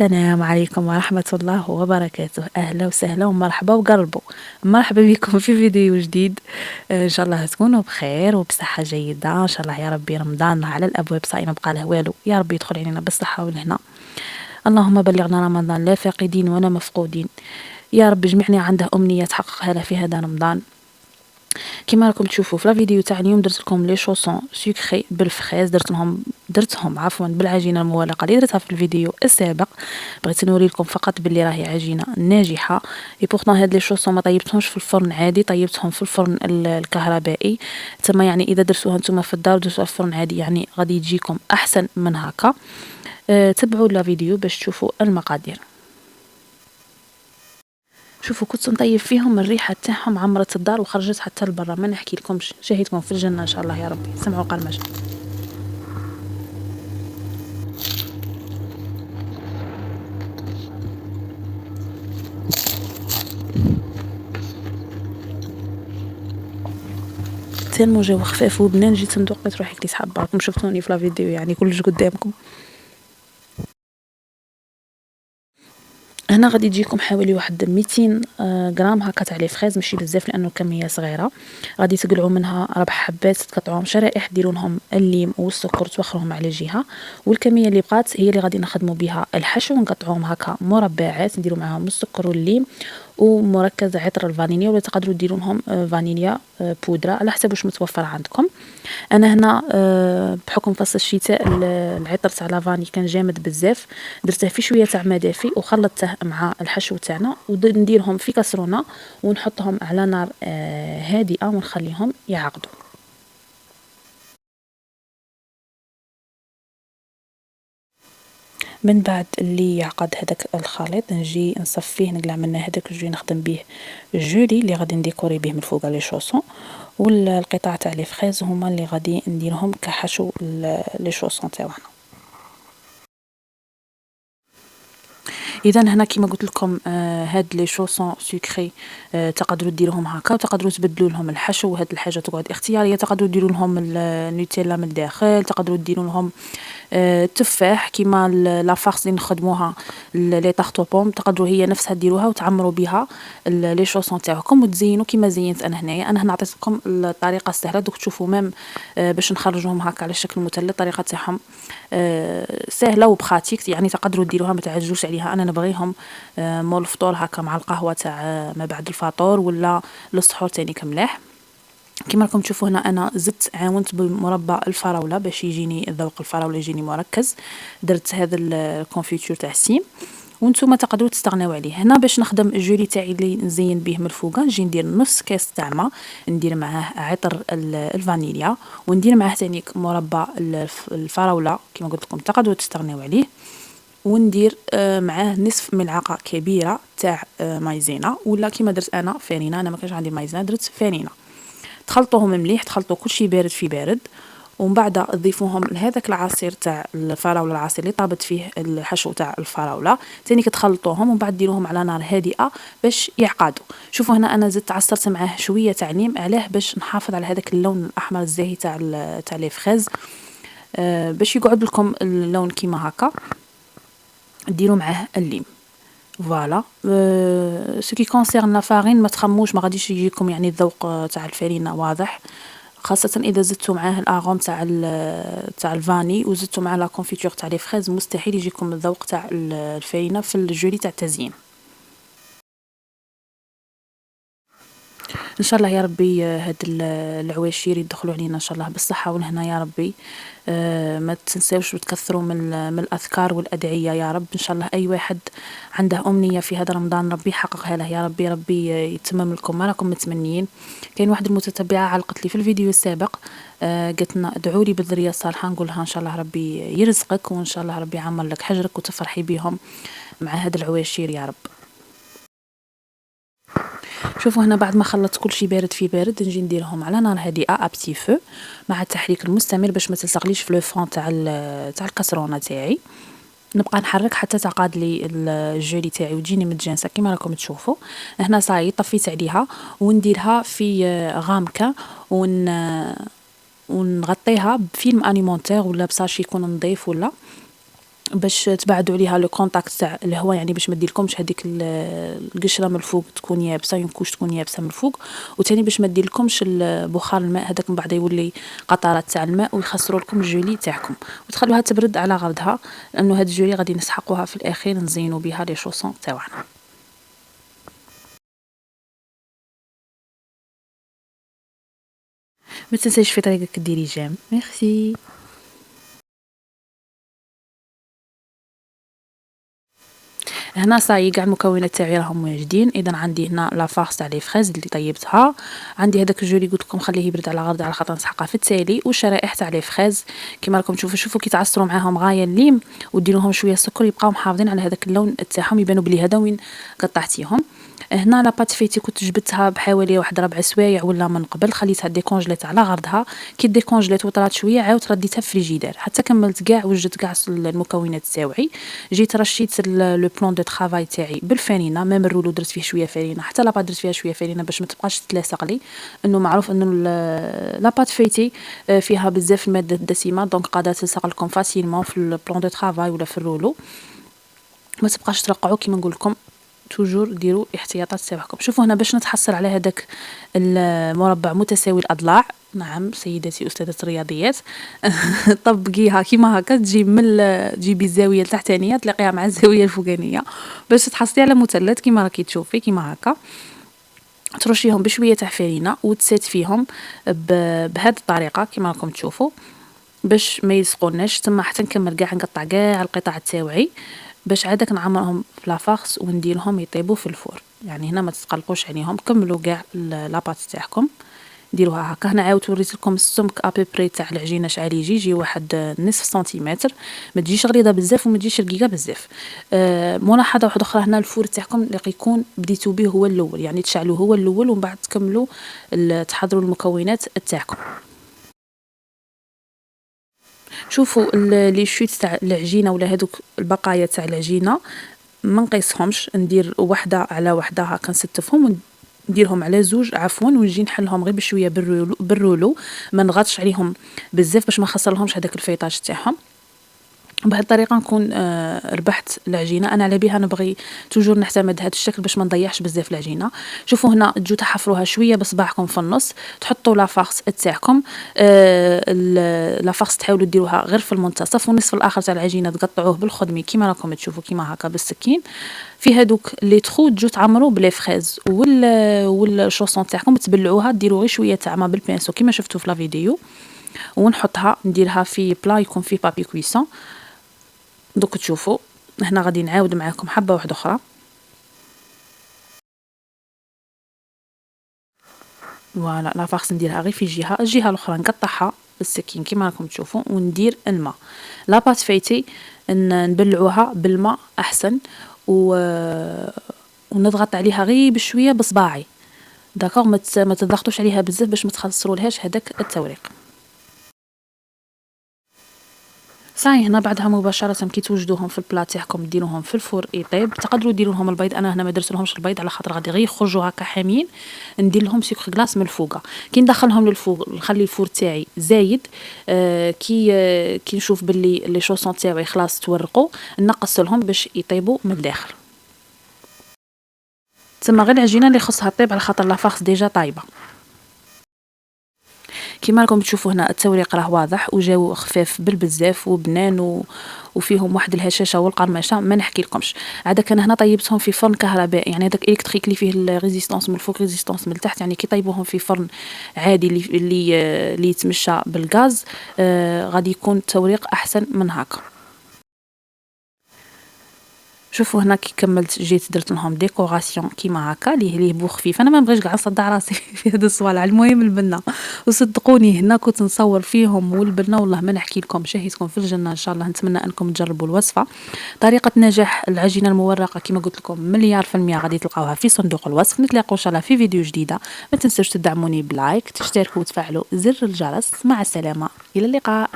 السلام عليكم ورحمة الله وبركاته. أهلا وسهلا ومرحبا وقربوا. مرحبا بكم في فيديو جديد. إن شاء الله تكونوا بخير وبصحة جيدة. إن شاء الله يا ربي رمضان على الأبواب صايم بقى له والو، يا ربي يدخل علينا بالصحة والهنا. اللهم بلغنا رمضان لا فاقدين ولا مفقودين. يا رب جمعني عنده أمنية تحققها له في هذا رمضان. كيما راكم تشوفوا في الفيديو تاع اليوم درت لكم لي شوسون سكري بالفخاز، درتهم عفوا بالعجينه المولقه اللي درتها في الفيديو السابق. بغيت نوري لكم فقط باللي راهي عجينه ناجحه. اي بورطون هاد لي شوسون ما طيبتهمش في الفرن عادي، طيبتهم في الفرن الكهربائي. تما يعني اذا درتوها نتوما في الدار درتوها في الفرن عادي يعني غادي تجيكم احسن من هكا. تبعوا الفيديو باش تشوفوا المقادير. شوفوا كنت نطيب فيهم الريحه تاعهم عمرت الدار وخرجت حتى لبرا، ما نحكي لكمش. شهيتكم في الجنه ان شاء الله يا ربي. سمعوا قرمشه. تالمو جاو خفاف وبنان، جيت ندوق لقيت روحي كليت حابه. راكم شفتوني في الفيديو يعني كلش قدامكم. هنا غادي تجيكم حوالي واحد 200 غرام هكا تاع لي فريز، ماشي بزاف لانه الكميه صغيره. غادي تقلعوا منها 4 حبات، تقطعوهم شرائح، ديروا لهم الليم والسكر توخروهم على جهه. والكميه اللي بقات هي اللي غادي نخدموا بها الحشو، نقطعوهم هكا مربعات، نديروا معاهم السكر والليم ومركز عطر الفانيليا، ولا تقدروا ديروا لهم فانيليا بودره على حسب واش متوفر عندكم. انا هنا بحكم فصل الشتاء العطر تاع لافاني كان جامد بزاف، درته في شويه تاع ما دافي وخلطته مع الحشو تاعنا ونديرهم في كسرونه ونحطهم على نار هادئه ونخليهم يعقدوا. من بعد اللي يعقد هذاك الخليط نجي نصفيه، نقلع منه هذاك نجي نخدم به الجولي اللي غادي نديكوري به من فوق لي شوسون، والقطع تاع لي فريز هما اللي غادي نديرهم كحشو لي شوسون تاعنا. اذا هنا كيما قلت لكم هاد لي شوسون سكري تقدروا ديروهم هكا وتقدروا تبدلوا لهم الحشو. هاد الحاجه تقعد اختياريه، تقدروا ديروا لهم النوتيلا من الداخل، تقدروا ديروا لهم التفاح كيما لا فارس اللي نخدموها لي طارطو بوم، تقدروا هي نفسها ديروها وتعمروا بها لي شوسون تاعكم وتزينوا كيما زينت انا هنايا. انا هنا عطيت لكم الطريقه السهله، دوك تشوفوا ميم باش نخرجوهم هكا على شكل مثلث. الطريقه تاعهم سهله وبخاتيك، يعني تقدروا ديروها ما تعجلوش عليها. انا نبغيهم مول الفطور هكا مع القهوه تاع ما بعد الفطور ولا للسحور تاني كملاح. كيما راكم تشوفوا هنا انا زدت عاونت بمربى الفراوله باش يجيني ذوق الفراوله يجيني مركز. درت هذا الكونفيتور تاع السيم وانتم تقدروا تستغناو عليه. هنا باش نخدم الجولي تاعي اللي نزين به من الفوق نجي ندير نص كاس تاع ما، ندير معاه عطر الفانيليا وندير معاه ثاني مربى الفراوله كيما قلت لكم تقدروا تستغناو عليه، وندير معاه نصف ملعقه كبيره تاع مايزينا ولا كيما درت انا فارينه. انا ما كانش عندي مايزينا درت فارينه. تخلطوهم مليح، تخلطوا كل شيء بارد في بارد، ومن بعد تضيفوهم لهذاك العصير تاع الفراوله، العصير اللي طابت فيه الحشو تاع الفراوله تاني تخلطوهم ومن بعد ديروهم على نار هادئه باش يعقدوا. شوفوا هنا انا زدت عصرت معاه شويه تاع نيم، علاه باش نحافظ على هذاك اللون الاحمر الزاهي تاع لي فريز باش يقعد لكم اللون كيما هكا. ديروا معاه الليم. فوالا سو كي كونسيرن لا فارين ما تخموش، ما غاديش يجيكم يعني الذوق تاع الفارينه واضح، خاصه اذا زدتوا معاه الاغوم تاع الفاني وزدتوا معاه لا كونفيتور تاع لي فريز مستحيل يجيكم الذوق تاع الفارينه في الجولي تاع التزيين. ان شاء الله يا ربي هاد العواشير يدخلوا علينا ان شاء الله بالصحه والهنا يا ربي. ما تنساوش وتكثروا من الاذكار والادعيه يا رب. ان شاء الله اي واحد عنده امنيه في هذا رمضان ربي يحققها له يا ربي. ربي يتمم لكم ما راكم متمنيين. كاين واحد المتتبعه علقت لي في الفيديو السابق قالت لنا ادعوا لي بالذريه الصالحه، نقول لها ان شاء الله ربي يرزقك وان شاء الله ربي يعمر لك حجرك وتفرحي بهم مع هاد العواشير يا رب. شوفوا هنا بعد ما خلطت كل شيء بارد في بارد نجي نديرهم على نار هادئه ابتي فو مع التحريك المستمر باش ما تلصقليش في لو فون تاع الكسرونه تاعي. نبقى نحرك حتى تعقد لي الجولي تاعي وتجيني متجانسه كيما راكم تشوفوا. هنا صاي طفيت عليها ونديرها في غامكه ونغطيها بفيلم اليمونتير ولا بصاشي يكون نظيف ولا باش تبعدوا عليها لو كونتاكت تاع الهواء، يعني باش ما ديرلكمش هذيك القشره من الفوق تكون يابسه، ينكوش تكون يابسه من الفوق، وثاني باش ما ديرلكمش بخار الماء هذاك من بعد يولي قطرات تاع الماء ويخسروا لكم الجولي تاعكم. وتخلوها تبرد على غرضها، لانه هاد الجولي غادي نسحقوها في الاخير نزينوا بها لي شوسون تاعنا. ما تنسايش في طريقك ديري جيم. ميرسي. هنا صايي كاع المكونات تاعي راهم واجدين. اذا عندي هنا لا فارس تاع لي فريز اللي طيبتها، عندي هذاك الجولي قلت لكم خليه يبرد على غرض على خاطر نسحقها في التالي، والشرائح تاع لي فريز كيما راكم شوفوا كي تعصروا معاهم غايه الليم وديروهم شويه سكر يبقاو محافظين على هذاك اللون تاعهم، يبانوا بلي هذا وين قطعتيهم. هنا لاباط فيتي كنت جبتها بحوالي واحد 4 سوايع ولا من قبل، خليتها ديكونجليت على غرضها. كي ديكونجليت وطرات شويه عاودت رديتها في فريجيدير حتى كملت كاع وجدت كاع المكونات تاوعي. جيت رشيت لو بلون دو طرافاي تاعي بالفانينه، ميم الرولو درت فيه شويه فانينه، حتى لاباط درت فيها شويه فانينه باش ما تبقاش تتلاصق لي، انه معروف انه لاباط فيتي فيها بزاف الماده الدسمه، دونك قادره تلصق لكم فاسيلمون في البلون دو طرافاي ولا في الرولو. ما تبقاش ترقعوا كيما نقول لكم، توجور ديروا احتياطات تاعكم. شوفوا هنا باش نتحصل على هذاك المربع متساوي الاضلاع، نعم سيدتي استاذه الرياضيات طبقيها كيما هكا، تجيبي الزاويه التحتانيه تلاقيها مع الزاويه الفوقانيه باش تحصلي على مثلث كيما راكي تشوفي كيما هكا. ترشيهم بشويه تاع فرينه وتسات فيهم بهذه الطريقه كيما راكم تشوفوا باش ما يلصقوناش. تما حتى نكمل كاع نقطع كاع القطع تاوعي باش عادك نعمرهم في لافارس ونديرهم يطيبوا في الفور. يعني هنا ما تتقلقوش عليهم، كملوا كاع لاباط تاعكم ديروها هكا. هنا عاودت وريت لكم السمك ابيبري تاع العجينه شحال يجي واحد نصف سنتيمتر، ما تجيش غليظه بزاف وما تجيش رقيقه بزاف. ملاحظه واحده اخرى، هنا الفور تاعكم اللي يكون بديتو به هو الاول، يعني تشعلوه هو الاول ومن بعد تكملوا تحضروا المكونات تاعكم. شوفوا لي شوت تاع العجينه ولا هذوك البقايا تاع العجينه ما نقيسهمش، ندير وحده على وحده هكا نستفهم ونديرهم على زوج عفوا، ونجي نحلهم غير بشويه بالرولو ما نغطش عليهم بزاف باش ما نخسرلهمش هذاك الفيطاج تاعهم. بهذه الطريقه نكون ربحت العجينه. انا على بها نبغي توجور نعتمد هذا الشكل باش ما نضيعش بزاف العجينه. شوفوا هنا تجو تحفروها شويه بصباعكم في النص، تحطوا لافارس تاعكم، لافارس تحاولوا ديروها غير في المنتصف، والنصف الاخر تاع العجينه تقطعوه بالخدمي كيما راكم تشوفوا كيما هكا بالسكين. في هذوك لي تخو تجو تعمروا بلي فريز والشوسون تاعكم تبلعوها، ديروا غير شويه تاع ما بالبينسو كيما شفتوا في لا فيديو، ونحطها نديرها في بلا يكون فيه بابي كويسون. دوك تشوفوا هنا غادي نعاود معاكم حبه واحده اخرى. فوالا لافارس نديرها غير في الجهه الاخرى نقطعها بالسكين كيما راكم تشوفوا، وندير الماء. لاباط فايتي نبلعوها بالماء احسن، ونضغط عليها غير بشويه بصباعي داكوغ، ما تضغطوش عليها بزاف باش ما تخسرولهاش هذاك التوريق. صاي هنا بعدها مباشرة كي توجدوهم في البلا تاعكم ديروهم في الفور يطيب. تقدروا ديروا لهم البيض، انا هنا ما درت لهمش البيض على خاطر غادي غير يخرجوا هكا حامين. ندير لهم سكر كلاص من الفوقه كي ندخلهم للفوق، نخلي الفور تاعي زايد. كي نشوف باللي لي شوسون تاعي خلاص تورقوا نقص لهم باش يطيبوا من الداخل. تسمى غير العجينه اللي خصها طيب على خاطر لافارس ديجا طايبه. كيما راكم تشوفوا هنا التوريق راه واضح وجاو خفاف بالبزاف وبنان وفيهم واحد الهشاشه والقرمشه ما نحكي لكمش. عاد كان هنا طيبتهم في فرن كهربائي، يعني هذاك الكتريك اللي فيه الريزيستانس من الفوق ريزيستانس من التحت، يعني كي طيبوهم في فرن عادي اللي يتمشى بالغاز غادي يكون التوريق احسن من هكا. شوفوا هنا كي كملت جيت درت لهم ديكوراسيون كيما هكا ليه بو خفيف. انا ما بغيتش كاع نصدع راسي في هذا الصوالع، المهم البنه. وصدقوني هنا كنت نصور فيهم والبنه والله ما نحكي لكم، شهيتكم في الجنه ان شاء الله. نتمنى انكم تجربوا الوصفه. طريقه نجاح العجينه المورقه كما قلت لكم مليار في المية غادي تلقاوها في صندوق الوصف. نتلاقوا ان شاء الله في فيديو جديده. ما تنسوش تدعموني بلايك، تشتركوا وتفعلوا زر الجرس. مع السلامه، الى اللقاء.